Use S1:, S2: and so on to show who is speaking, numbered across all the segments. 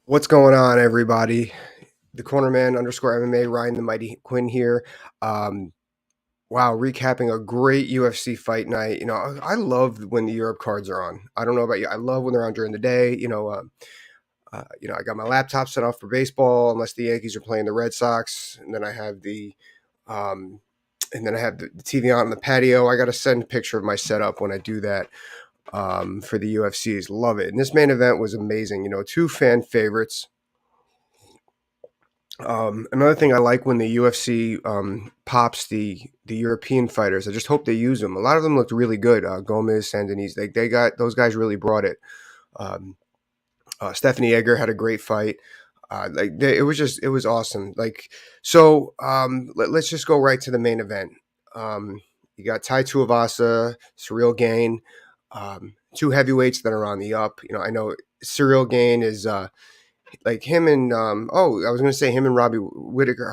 S1: What's going on, everybody? The cornerman underscore MMA, Ryan the Mighty Quinn here. Um, wow, recapping a great UFC fight night. I love when the Europe cards are on. I don't know about you. I love when they're on during the day. I got my laptop set off for baseball, unless the Yankees are playing the Red Sox, and then I have um, the TV on the patio. I got to send a picture of my setup when I do that for the UFCs. Love it. And this main event was amazing. Two fan favorites. Another thing I like when the UFC pops the European fighters. I just hope they use them. A lot of them looked really good. Gomez, Sandinese, they got those guys really brought it. Um, Stephanie Egger had a great fight. It was awesome. Let's just go right to the main event. You got Tuivasa, Ciryl Gane, two heavyweights that are on the up. I know Ciryl Gane is. Like him and I was gonna say him and Robert Whitaker,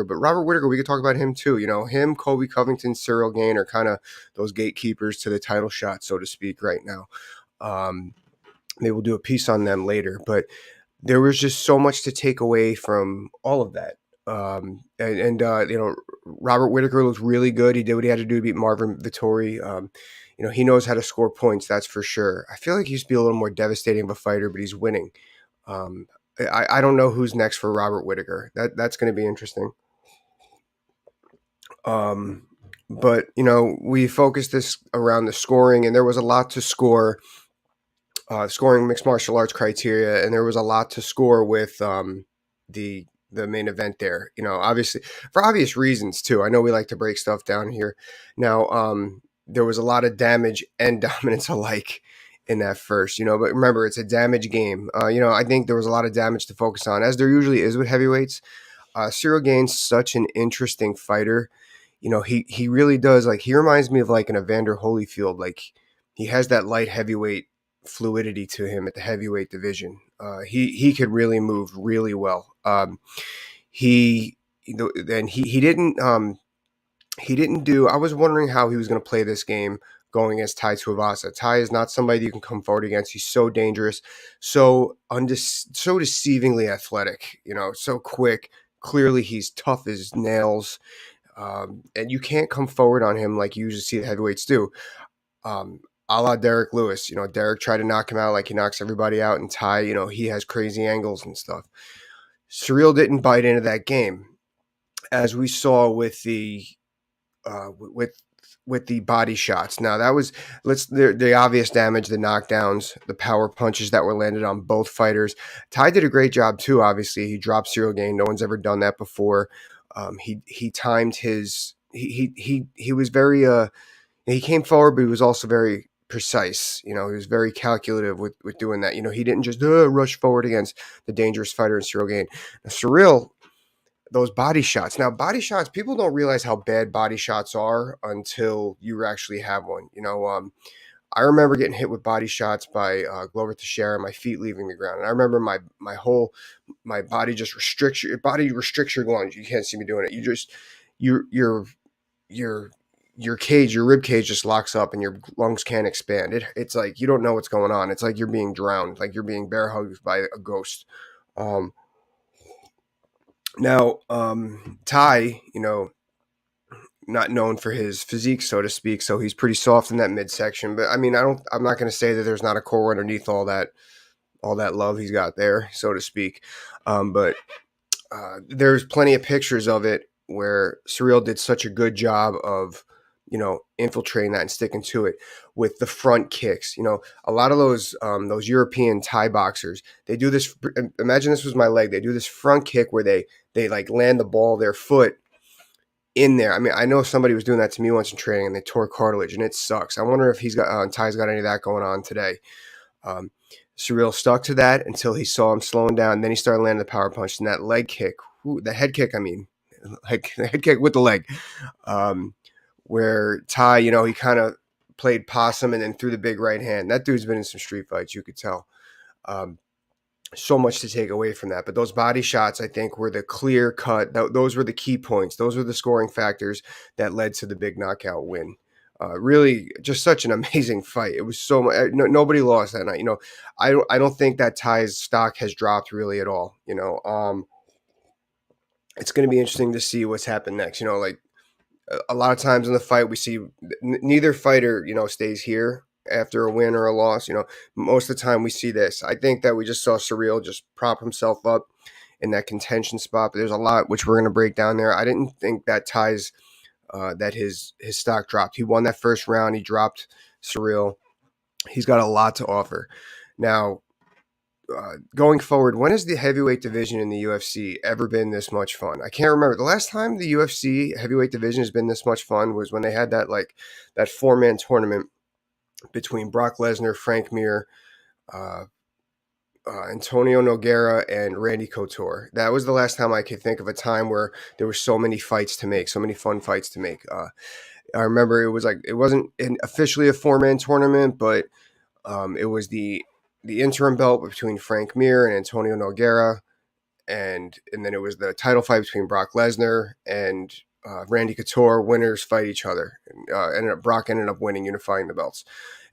S1: but Robert Whitaker, we could talk about him too. Him, Kobe Covington, Ciryl Gane are kind of those gatekeepers to the title shot, so to speak, right now. Um, Maybe we'll do a piece on them later, but there was just so much to take away from all of that. Robert Whitaker looks really good. He did what he had to do to beat Marvin Vettori. He knows how to score points, that's for sure. I feel like he used to be a little more devastating of a fighter, but he's winning. Um, I don't know who's next for Robert Whitaker. That's going to be interesting. Um, but we focused this around the scoring, and there was a lot to score. Scoring mixed martial arts criteria, and there was a lot to score with the main event there. Obviously for obvious reasons too. I know we like to break stuff down here. Now, there was a lot of damage and dominance alike in that first. But remember, it's a damage game. I think there was a lot of damage to focus on, as there usually is with heavyweights. Ciryl Gane's such an interesting fighter. He really does. Like, he reminds me of like an Evander Holyfield. Like, he has that light heavyweight fluidity to him at the heavyweight division. He could really move really well. He and he didn't do. I was wondering how he was going to play this game going against Tai Tuivasa. Tai is not somebody you can come forward against. He's so dangerous, so deceivingly athletic. So quick. Clearly, he's tough as nails, and you can't come forward on him like you usually see the heavyweights do. Um, a la Derek Lewis. Derek tried to knock him out like he knocks everybody out, and Tai, he has crazy angles and stuff. Ciryl didn't bite into that game, as we saw with the body shots. Now that was the obvious damage, the knockdowns, the power punches that were landed on both fighters. Tai did a great job too. Obviously, he dropped Ciryl Gane. No one's ever done that before. He timed his. He was very he came forward, but he was also very precise. He was very calculative with doing that. He didn't just rush forward against the dangerous fighter in Ciryl Gane. Now, Ciryl, those body shots. Now, body shots, people don't realize how bad body shots are until you actually have one. I remember getting hit with body shots by Glover Teixeira, my feet leaving the ground. And I remember my body just restricts your lunge. You can't see me doing it. You just your your cage, your rib cage just locks up and your lungs can't expand. It's like you don't know what's going on. It's like you're being drowned, like you're being bear hugged by a ghost. Um, Tai, not known for his physique, so to speak, so he's pretty soft in that midsection. But I mean, I'm not going to say that there's not a core underneath all that love he's got there, so to speak. But there's plenty of pictures of it where Ciryl did such a good job of, infiltrating that and sticking to it with the front kicks. A lot of those European Thai boxers, they do this. Imagine this was my leg. They do this front kick where they like land the ball of their foot in there. I mean, I know somebody was doing that to me once in training, and they tore cartilage, and it sucks. I wonder if Ty's got any of that going on today. Um, Ciryl stuck to that until he saw him slowing down. Then he started landing the power punch and that leg kick, the head kick. I mean, like the head kick with the leg, where Ty, he kind of played possum and then threw the big right hand. That dude's been in some street fights, you could tell. So much to take away from that. But those body shots, I think, were the clear cut. Those were the key points. Those were the scoring factors that led to the big knockout win. Really, just such an amazing fight. It was so much. Nobody lost that night. I don't think that Ty's stock has dropped really at all. It's going to be interesting to see what's happened next. Like a lot of times in the fight, we see neither fighter, stays here after a win or a loss. Most of the time we see this. I think that we just saw Ciryl just prop himself up in that contention spot, but there's a lot which we're going to break down there. I didn't think that Ty's that his stock dropped. He won that first round. He dropped Ciryl. He's got a lot to offer. Now, going forward, when has the heavyweight division in the UFC ever been this much fun? I can't remember. The last time the UFC heavyweight division has been this much fun was when they had that 4-man tournament between Brock Lesnar, Frank Mir, Antonio Nogueira, and Randy Couture. That was the last time I could think of a time where there were so many fights to make, so many fun fights to make. I remember it wasn't officially a 4-man tournament, but it was the interim belt between Frank Mir and Antonio Nogueira, and then it was the title fight between Brock Lesnar and Randy Couture. Winners fight each other. Brock ended up winning, unifying the belts.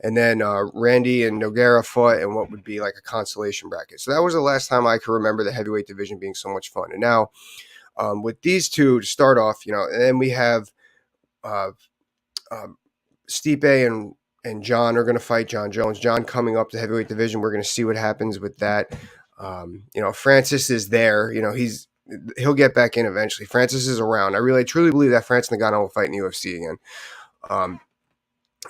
S1: And then Randy and Nogueira fought in what would be like a consolation bracket. So that was the last time I could remember the heavyweight division being so much fun. And now with these two to start off, and then we have Stipe and John are going to fight John Jones. John coming up to heavyweight division. We're going to see what happens with that. Francis is there. He'll get back in eventually. Francis is around. I truly believe that Francis Ngannou will fight in the UFC again.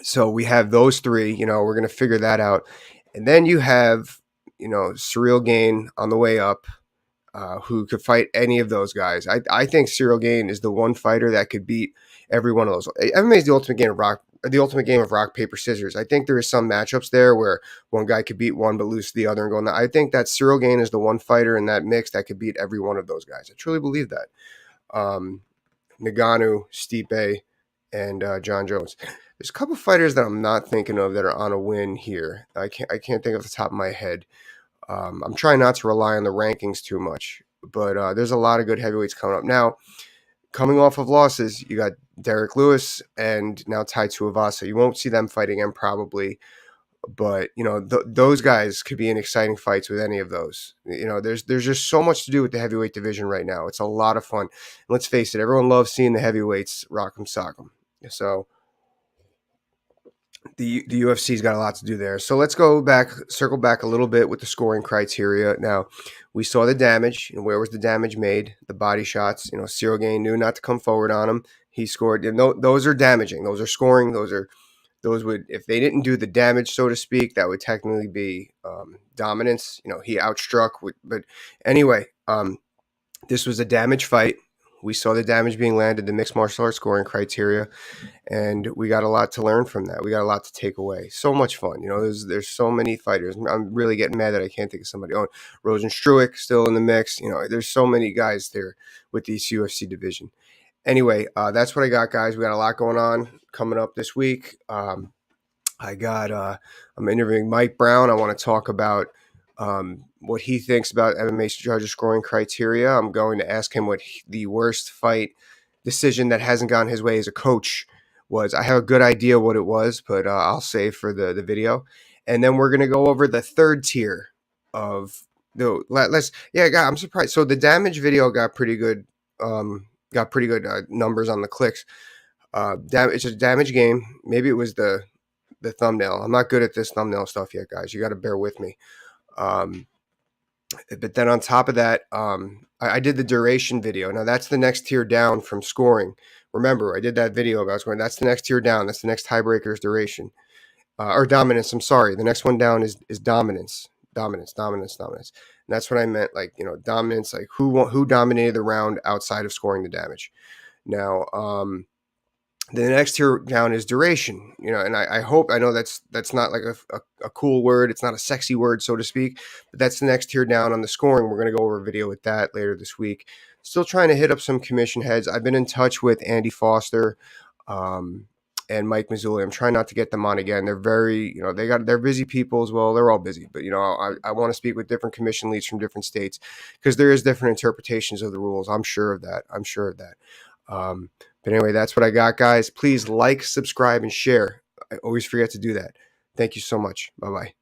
S1: So we have those three. We're going to figure that out. And then you have, Ciryl Gane on the way up, who could fight any of those guys. I think Ciryl Gane is the one fighter that could beat every one of those. MMA is the ultimate game of rock, paper, scissors. I think there is some matchups there where one guy could beat one but lose to the other and go. I think that Ciryl Gane is the one fighter in that mix that could beat every one of those guys. I truly believe that. Ngannou, Stipe, and John Jones. There's a couple fighters that I'm not thinking of that are on a win here. I can't think off the top of my head. I'm trying not to rely on the rankings too much, but there's a lot of good heavyweights coming up. Now, coming off of losses, you got Derek Lewis and now Tai Tuivasa. You won't see them fight again probably, but those guys could be in exciting fights with any of those. There's just so much to do with the heavyweight division right now. It's a lot of fun. And let's face it, everyone loves seeing the heavyweights rock 'em, sock 'em. So the UFC's got a lot to do there. So let's circle back a little bit with the scoring criteria. Now, we saw the damage. Where was the damage made? The body shots. Ciryl Gane knew not to come forward on him. He scored. Those are damaging. Those are scoring. Those would, if they didn't do the damage, so to speak, that would technically be dominance. He outstruck. But anyway, this was a damage fight. We saw the damage being landed, the mixed martial arts scoring criteria, and we got a lot to learn from that. We got a lot to take away. So much fun. There's so many fighters. I'm really getting mad that I can't think of somebody. Oh, Rosenstruik still in the mix. There's so many guys there with this UFC division. Anyway, that's what I got, guys. We got a lot going on coming up this week. I'm interviewing Mike Brown. I want to talk about what he thinks about MMA judges scoring criteria. I'm going to ask him what the worst fight decision that hasn't gone his way as a coach was. I have a good idea what it was, but I'll save for the video. And then we're going to go over the third tier of I'm surprised. So the damage video got pretty good numbers on the clicks. It's a damage game. Maybe it was the thumbnail. I'm not good at this thumbnail stuff yet, guys. You got to bear with me. But then on top of that, I did the duration video. Now that's the next tier down from scoring. Remember, I did that video about scoring. That's the next tier down. That's the next tiebreaker's duration. Or dominance. I'm sorry. The next one down is dominance. Dominance. And that's what I meant. Dominance, who dominated the round outside of scoring the damage. Now, the next tier down is duration, and I know that's not like a cool word. It's not a sexy word, so to speak, but that's the next tier down on the scoring. We're going to go over a video with that later this week. Still trying to hit up some commission heads. I've been in touch with Andy Foster and Mike Mazzulli. I'm trying not to get them on again. They're very, they're busy people as well. They're all busy, but I want to speak with different commission leads from different states because there is different interpretations of the rules. I'm sure of that. But anyway, that's what I got, guys. Please like, subscribe, and share. I always forget to do that. Thank you so much. Bye-bye.